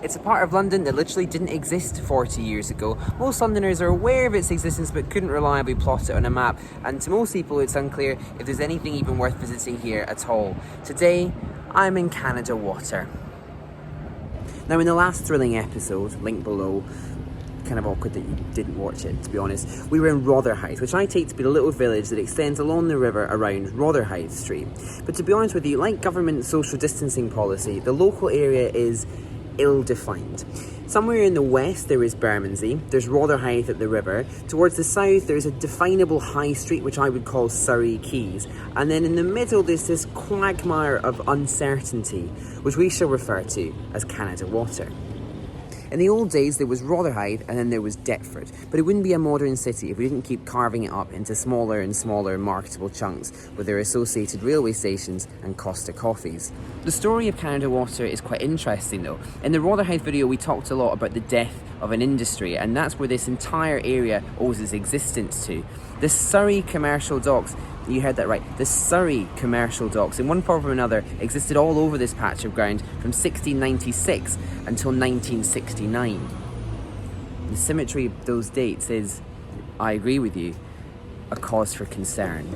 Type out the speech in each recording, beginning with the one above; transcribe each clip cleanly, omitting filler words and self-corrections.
It's a part of London that literally didn't exist 40 years ago. Most Londoners are aware of its existence but couldn't reliably plot it on a map, and to most people it's unclear if there's anything even worth visiting here at all. Today, I'm in Canada Water. Now, in the last thrilling episode, link below, kind of awkward that you didn't watch it, to be honest, we were in Rotherhithe, which I take to be the little village that extends along the river around Rotherhithe Street. But to be honest with you, like government social distancing policy, the local area is ill-defined. Somewhere in the west there is Bermondsey, there's Rotherhithe at the river. Towards the south there's a definable high street which I would call Surrey Quays, and then in the middle there's this quagmire of uncertainty which we shall refer to as Canada Water. In the old days there was Rotherhithe and then there was Deptford, but it wouldn't be a modern city if we didn't keep carving it up into smaller and smaller marketable chunks with their associated railway stations and Costa coffees. The story of Canada Water is quite interesting though. In the Rotherhithe video we talked a lot about the death of an industry, and that's where this entire area owes its existence to. The Surrey Commercial Docks, you heard that right, the Surrey Commercial Docks, in one form or another, existed all over this patch of ground from 1696 until 1969. The symmetry of those dates is, I agree with you, a cause for concern.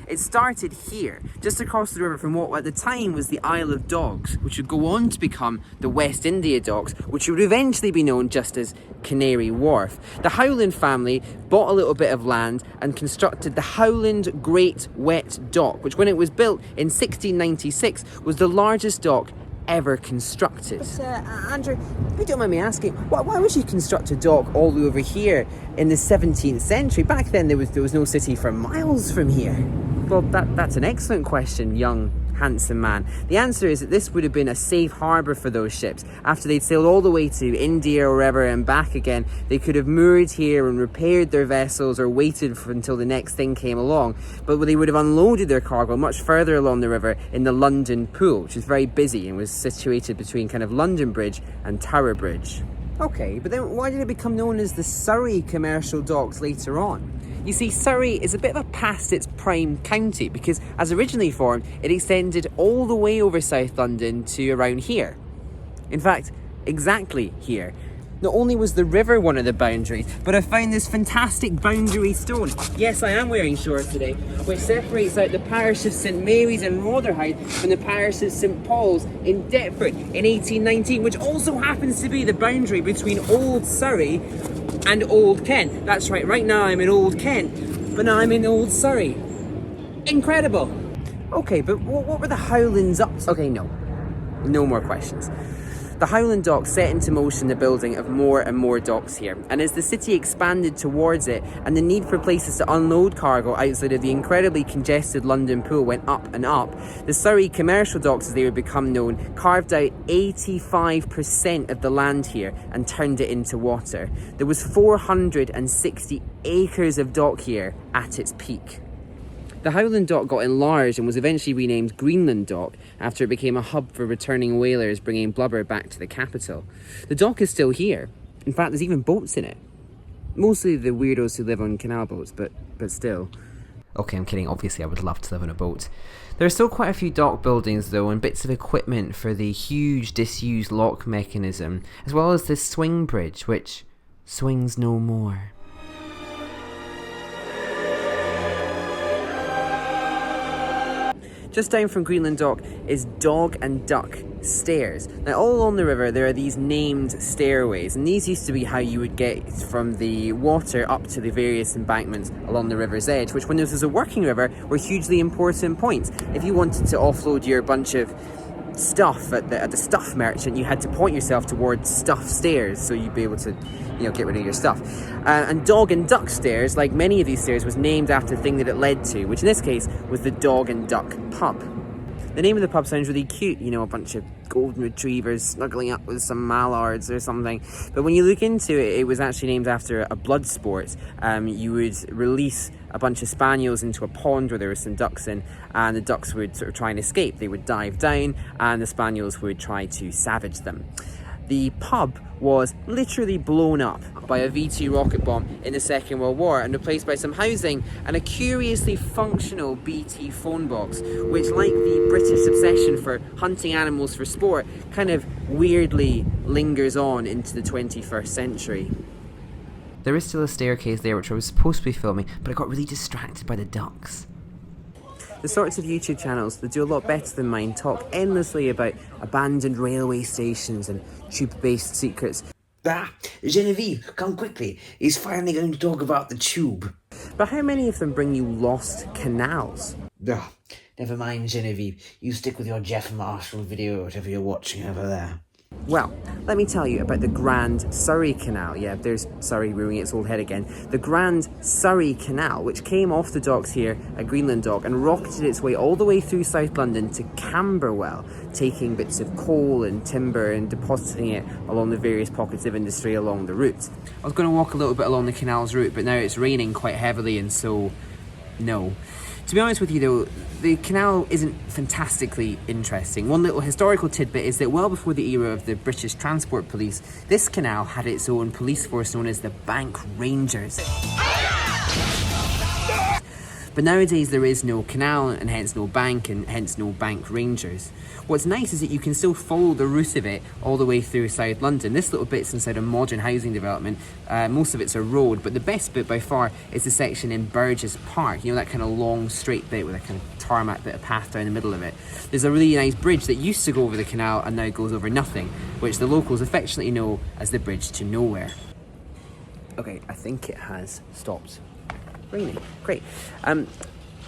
It started here, just across the river from what at the time was the Isle of Dogs, which would go on to become the West India Docks, which would eventually be known just as Canary Wharf. The Howland family bought a little bit of land and constructed the Howland Great Wet Dock, which when it was built in 1696 was the largest dock ever constructed. But Andrew, if you don't mind me asking, why would you construct a dock all the way over here in the 17th century? Back then there was no city for miles from here. Well, that's an excellent question, young, handsome man. The answer is that this would have been a safe harbour for those ships. After they'd sailed all the way to India or wherever and back again, they could have moored here and repaired their vessels or waited until the next thing came along. But they would have unloaded their cargo much further along the river in the London Pool, which is very busy and was situated between kind of London Bridge and Tower Bridge. Okay, but then why did it become known as the Surrey Commercial Docks later on? You see, Surrey is a bit of a past its prime county because, as originally formed, it extended all the way over South London to around here. In fact, exactly here. Not only was the river one of the boundaries, but I found this fantastic boundary stone. Yes, I am wearing shorts today, which separates out the parish of St Mary's in Rotherhithe from the parish of St Paul's in Deptford in 1819, which also happens to be the boundary between Old Surrey and Old Kent. That's right now I'm in Old Kent, but now I'm in Old Surrey. Incredible. Okay, but what were the Howlands up to? Okay, no more questions. The Howland Dock set into motion the building of more and more docks here, and as the city expanded towards it and the need for places to unload cargo outside of the incredibly congested London Pool went up and up, the Surrey Commercial Docks, as they would become known, carved out 85% of the land here and turned it into water. There was 460 acres of dock here at its peak. The Howland Dock got enlarged and was eventually renamed Greenland Dock after it became a hub for returning whalers bringing blubber back to the capital. The dock is still here. In fact, there's even boats in it. Mostly the weirdos who live on canal boats, but still. Okay, I'm kidding. Obviously, I would love to live on a boat. There are still quite a few dock buildings, though, and bits of equipment for the huge disused lock mechanism, as well as this swing bridge, which swings no more. Just down from Greenland Dock is Dog and Duck Stairs. Now, all along the river there are these named stairways, and these used to be how you would get from the water up to the various embankments along the river's edge, which when this was a working river were hugely important points. If you wanted to offload your bunch of stuff at the stuff merchant, you had to point yourself towards stuff stairs so you'd be able to get rid of your stuff. And Dog and Duck Stairs, like many of these stairs, was named after the thing that it led to, which in this case was the Dog and Duck pub. The name of the pub sounds really cute, a bunch of golden retrievers snuggling up with some mallards or something. But when you look into it, it was actually named after a blood sport. You would release a bunch of spaniels into a pond where there were some ducks in, and the ducks would sort of try and escape. They would dive down, and the spaniels would try to savage them. The pub was literally blown up by a V2 rocket bomb in the Second World War and replaced by some housing and a curiously functional BT phone box, which, like the British obsession for hunting animals for sport, kind of weirdly lingers on into the 21st century. There is still a staircase there which I was supposed to be filming, but I got really distracted by the ducks. The sorts of YouTube channels that do a lot better than mine talk endlessly about abandoned railway stations and tube-based secrets. Genevieve, come quickly. He's finally going to talk about the tube. But how many of them bring you lost canals? Never mind, Genevieve. You stick with your Jeff Marshall video, whatever you're watching over there. Well, let me tell you about the Grand Surrey Canal. Yeah, there's Surrey rearing its old head again. The Grand Surrey Canal, which came off the docks here at Greenland Dock and rocketed its way all the way through South London to Camberwell, taking bits of coal and timber and depositing it along the various pockets of industry along the route. I was going to walk a little bit along the canal's route, but now it's raining quite heavily, and so no. To be honest with you though, the canal isn't fantastically interesting. One little historical tidbit is that well before the era of the British Transport Police, this canal had its own police force known as the Bank Rangers. But nowadays there is no canal and hence no bank and hence no bank rangers. What's nice is that you can still follow the route of it all the way through South London. This little bit's inside a modern housing development. Most of it's a road, but the best bit by far is the section in Burgess Park. You know, that kind of long straight bit with a kind of tarmac bit of path down the middle of it. There's a really nice bridge that used to go over the canal and now goes over nothing, which the locals affectionately know as the Bridge to Nowhere. Okay, I think it has stopped raining. Great.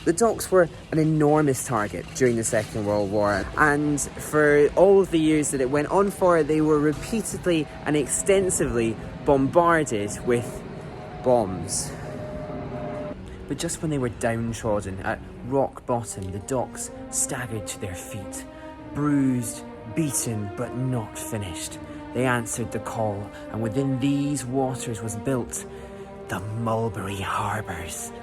The docks were an enormous target during the Second World War, and for all of the years that it went on for, they were repeatedly and extensively bombarded with bombs. But just when they were downtrodden at rock bottom, the docks staggered to their feet, bruised, beaten, but not finished. They answered the call, and within these waters was built the Mulberry Harbours.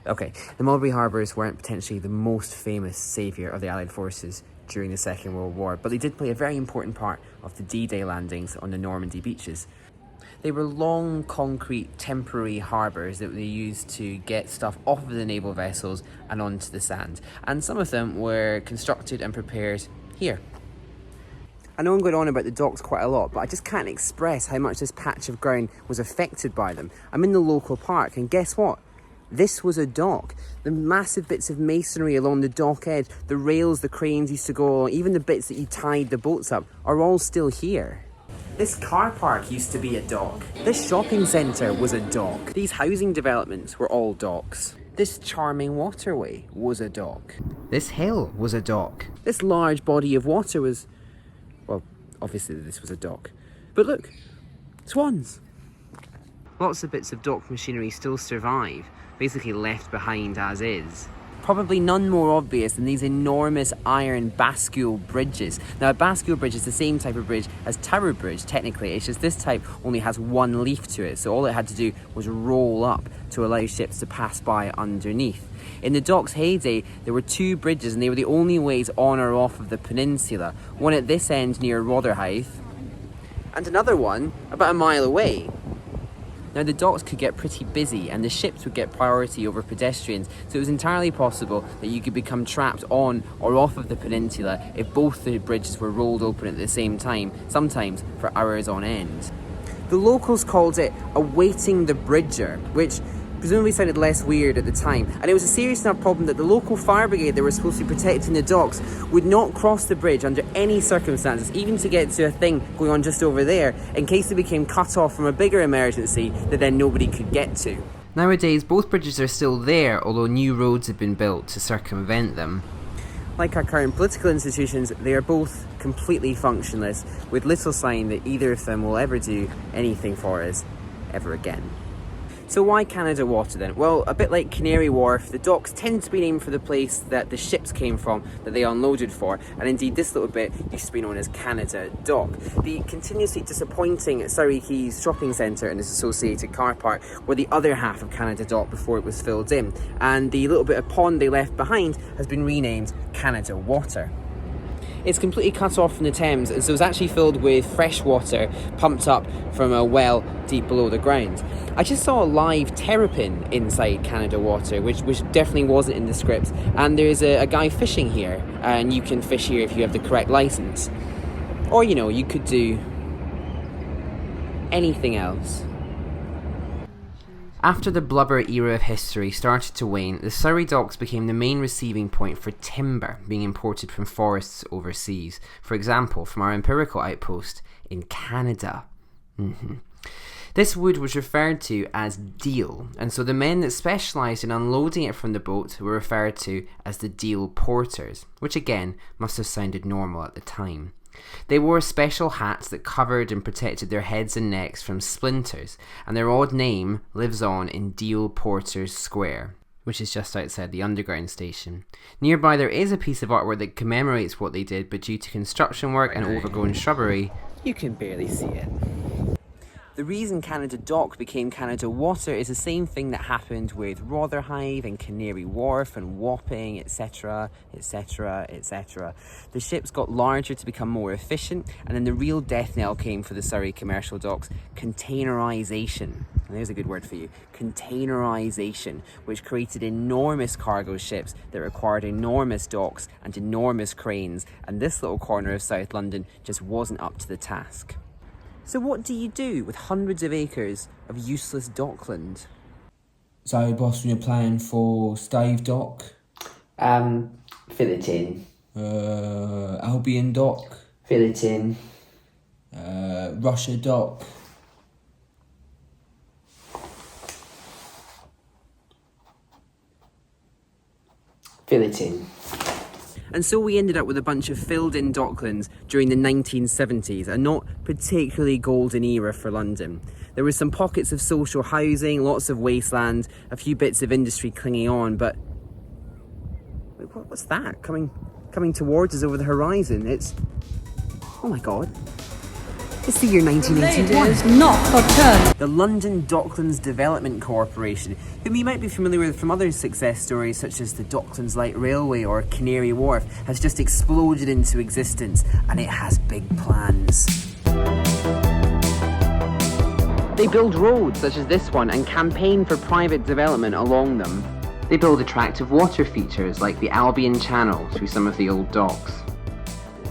Okay, the Mulberry Harbours weren't potentially the most famous saviour of the Allied forces during the Second World War, but they did play a very important part of the D-Day landings on the Normandy beaches. They were long, concrete, temporary harbours that they used to get stuff off of the naval vessels and onto the sand, and some of them were constructed and prepared here. I know I'm going on about the docks quite a lot, but I just can't express how much this patch of ground was affected by them. I'm in the local park, and guess what? This was a dock. The massive bits of masonry along the dock edge, the rails the cranes used to go along, even the bits that you tied the boats up, are all still here. This car park used to be a dock. This shopping centre was a dock. These housing developments were all docks. This charming waterway was a dock. This hill was a dock. This large body of water was... well, obviously this was a dock. But look, swans. Lots of bits of dock machinery still survive, basically left behind as is. Probably none more obvious than these enormous iron bascule bridges. Now, a bascule bridge is the same type of bridge as Tower Bridge, technically. It's just this type only has one leaf to it, so all it had to do was roll up to allow ships to pass by underneath. In the dock's heyday, there were two bridges, and they were the only ways on or off of the peninsula. One at this end near Rotherhithe, and another one about a mile away. Now, the docks could get pretty busy and the ships would get priority over pedestrians, so it was entirely possible that you could become trapped on or off of the peninsula if both the bridges were rolled open at the same time, sometimes for hours on end. The locals called it awaiting the bridger, which presumably sounded less weird at the time, and it was a serious enough problem that the local fire brigade that were supposed to be protecting the docks would not cross the bridge under any circumstances, even to get to a thing going on just over there, in case they became cut off from a bigger emergency that then nobody could get to. Nowadays, both bridges are still there, although new roads have been built to circumvent them. Like our current political institutions, they are both completely functionless, with little sign that either of them will ever do anything for us ever again. So why Canada Water then? Well, a bit like Canary Wharf, the docks tend to be named for the place that the ships came from that they unloaded for, and indeed this little bit used to be known as Canada Dock. The continuously disappointing Surrey Quays shopping centre and its associated car park were the other half of Canada Dock before it was filled in, and the little bit of pond they left behind has been renamed Canada Water. It's completely cut off from the Thames, and so it's actually filled with fresh water pumped up from a well deep below the ground. I just saw a live terrapin inside Canada Water, which definitely wasn't in the script, and there's a guy fishing here, and you can fish here if you have the correct license. Or, you know, you could do anything else. After the blubber era of history started to wane, the Surrey Docks became the main receiving point for timber being imported from forests overseas. For example, from our empirical outpost in Canada. This wood was referred to as deal, and so the men that specialised in unloading it from the boat were referred to as the deal porters, which again must have sounded normal at the time. They wore special hats that covered and protected their heads and necks from splinters, and their odd name lives on in Deal Porters Square, which is just outside the underground station. Nearby there is a piece of artwork that commemorates what they did, but due to construction work and overgrown shrubbery, you can barely see it. The reason Canada Dock became Canada Water is the same thing that happened with Rotherhithe and Canary Wharf and Wapping, etc, etc, etc. The ships got larger to become more efficient, and then the real death knell came for the Surrey Commercial Docks: containerization. And there's a good word for you. Containerization, which created enormous cargo ships that required enormous docks and enormous cranes, and this little corner of South London just wasn't up to the task. So what do you do with hundreds of acres of useless dockland? So, boss, when you're planning for Stave Dock? Fill it in. Albion Dock? Fill it in. Russia Dock? Fill it in. And so we ended up with a bunch of filled-in docklands during the 1970s, a not particularly golden era for London. There were some pockets of social housing, lots of wasteland, a few bits of industry clinging on, but... what's that coming towards us over the horizon? It's... oh my god. It's the year 1981. Ladies, not for turn. The London Docklands Development Corporation, whom you might be familiar with from other success stories such as the Docklands Light Railway or Canary Wharf, has just exploded into existence, and it has big plans. They build roads such as this one and campaign for private development along them. They build attractive water features like the Albion Channel through some of the old docks.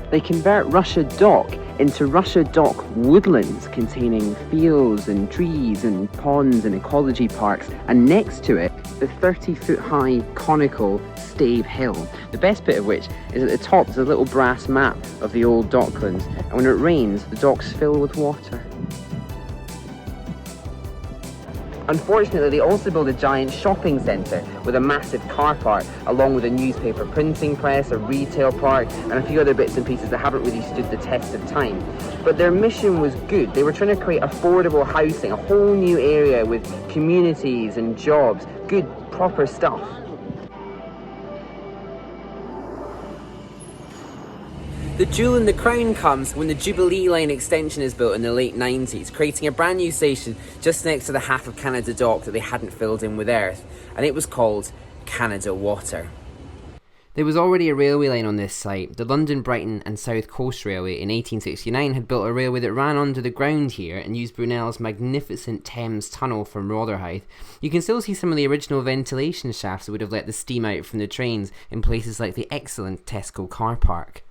They convert Russia Dock into Russia Dock woodlands containing fields and trees and ponds and ecology parks, and next to it, the 30-foot high conical Stave Hill, the best bit of which is at the top there's a little brass map of the old Docklands, and when it rains, the docks fill with water. Unfortunately, they also built a giant shopping centre with a massive car park, along with a newspaper printing press, a retail park, and a few other bits and pieces that haven't really stood the test of time. But their mission was good. They were trying to create affordable housing, a whole new area with communities and jobs, good, proper stuff. The jewel in the crown comes when the Jubilee Line extension is built in the late 90s, creating a brand new station just next to the half of Canada Dock that they hadn't filled in with earth, and it was called Canada Water. There was already a railway line on this site. The London, Brighton and South Coast Railway in 1869 had built a railway that ran under the ground here and used Brunel's magnificent Thames tunnel from Rotherhithe. You can still see some of the original ventilation shafts that would have let the steam out from the trains in places like the excellent Tesco car park.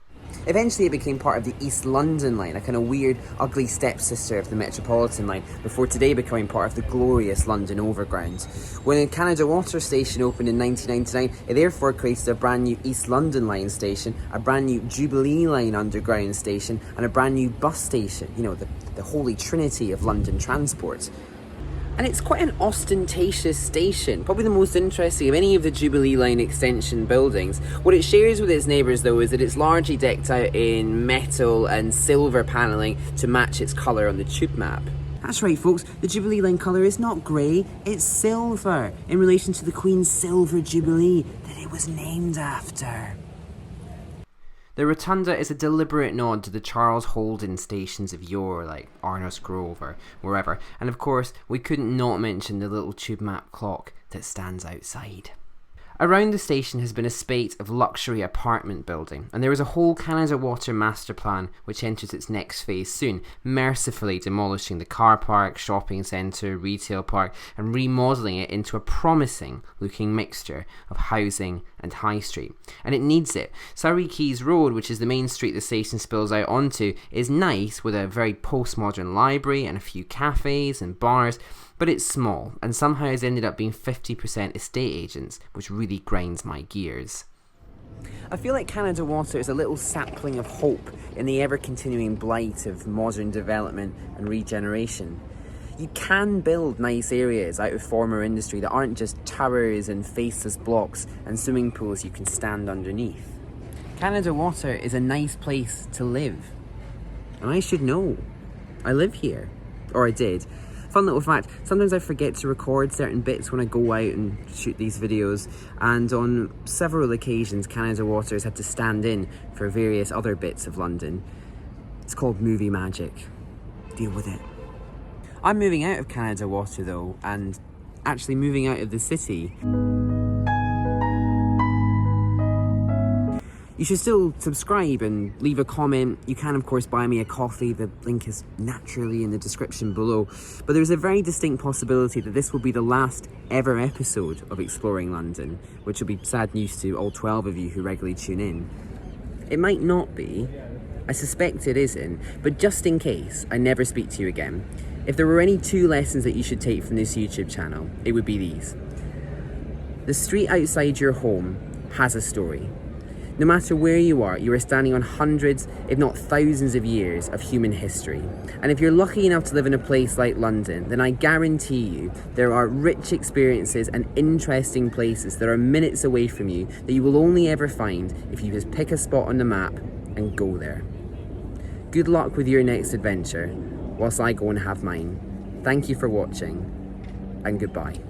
Eventually it became part of the East London line, a kind of weird, ugly stepsister of the Metropolitan line, before today becoming part of the glorious London Overground. When a Canada Water station opened in 1999, it therefore created a brand new East London line station, a brand new Jubilee line underground station, and a brand new bus station, you know, the holy trinity of London transport. And it's quite an ostentatious station, probably the most interesting of any of the Jubilee Line extension buildings. What it shares with its neighbours though is that it's largely decked out in metal and silver panelling to match its colour on the tube map. That's right folks, the Jubilee Line colour is not grey, it's silver, in relation to the Queen's Silver Jubilee that it was named after. The rotunda is a deliberate nod to the Charles Holden stations of yore, like Arnos Grove or wherever, and of course we couldn't not mention the little tube map clock that stands outside. Around the station has been a spate of luxury apartment building, and there is a whole Canada Water master plan which enters its next phase soon, mercifully demolishing the car park, shopping centre, retail park, and remodelling it into a promising looking mixture of housing and high street. And it needs it. Surrey Quays Road, which is the main street the station spills out onto, is nice with a very postmodern library and a few cafes and bars, but it's small and somehow has ended up being 50% estate agents, which really grinds my gears. I feel like Canada Water is a little sapling of hope in the ever-continuing blight of modern development and regeneration. You can build nice areas out of former industry that aren't just towers and faceless blocks and swimming pools you can stand underneath. Canada Water is a nice place to live. And I should know. I live here. Or I did. Fun little fact, sometimes I forget to record certain bits when I go out and shoot these videos, and on several occasions Canada Water has had to stand in for various other bits of London. It's called movie magic. Deal with it. I'm moving out of Canada Water though, and actually moving out of the city. You should still subscribe and leave a comment. You can, of course, buy me a coffee. The link is naturally in the description below. But there's a very distinct possibility that this will be the last ever episode of Exploring London, which will be sad news to all 12 of you who regularly tune in. It might not be. I suspect it isn't. But just in case I never speak to you again, if there were any 2 lessons that you should take from this YouTube channel, it would be these. The street outside your home has a story. No matter where you are standing on hundreds, if not thousands of years of human history. And if you're lucky enough to live in a place like London, then I guarantee you there are rich experiences and interesting places that are minutes away from you that you will only ever find if you just pick a spot on the map and go there. Good luck with your next adventure, whilst I go and have mine. Thank you for watching, and goodbye.